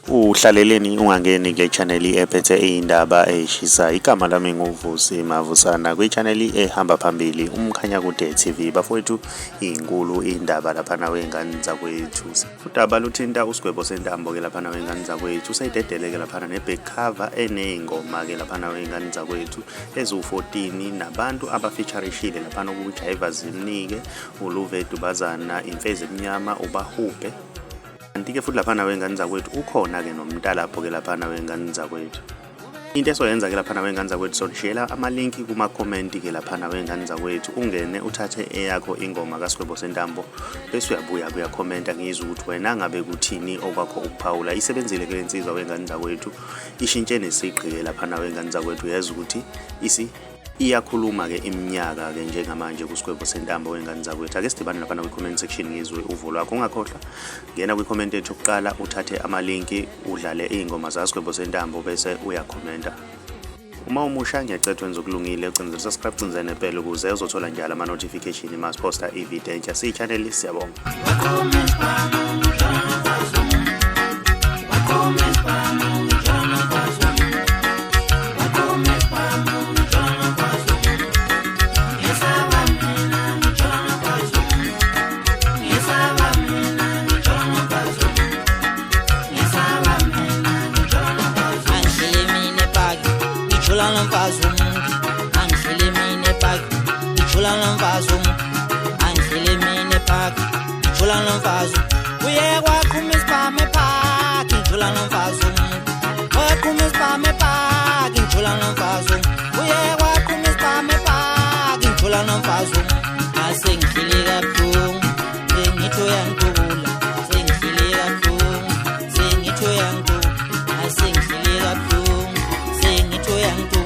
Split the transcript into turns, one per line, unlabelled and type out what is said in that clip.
Uhlaleleni ungangeni kule channel ephethe izindaba ezishisayo. Igama lami nguVusi Mavusana kwi-channel ehamba phambili umkhanya kude TV. Bafowethu inkulu indaba laphana wengane zakwethu. Udaba luthinta usigwebo sentambo ke laphana wengane zakwethu. Sayidedele ke laphana ne-back cover eney'ngoma ke laphana wengane zakwethu eziwu-14 nabantu abafeaturishile laphana ku-Jiva Zimnike, uLuve Dubazana, Imfezi Emnyama, uBahubhe. Kanti-ke futhi laphana wengane zakwethu ukhona-ke nomntalapho-ke laphana wengane zakwethu. Into esoyenza-ke laphana wengane zakwethu sonishiyela amalinki kuma-comment-ke laphana wengane zakwethu. Ungene uthathe eyakho ingoma kaSigwebo Sentambo bese uyabuya kuyakhomenta ngizwe ukuthi wena ngabe kuthini okwakho ukuphawula. Isebenzile ke le nsizwa wengane zakwethu, ishintshe nesigqi-ke laphana wengane zakwethu. Yazi ukuthi iyakhuluma-ke iminyaka-ke njengamanje kuSigwebo Sentambo wengane zakwethu. Ake sidibane laphana kwi-comment section ngizwe uvo lwakho. Ungakhohlwa ngena kwi-comment yethu yokuqala uthathe amalinki udlale iy'ngoma zaSigwebo Sentambo bese uyakhomenta. Uma umusha ngiyacela wenze okulungile ucindezela subscribe cinzene nepela ukuze uzothola njalo ama-notification masiposta ividiyo entsha siyi-channel. Siyabonga.
Sengithole kabuhlungu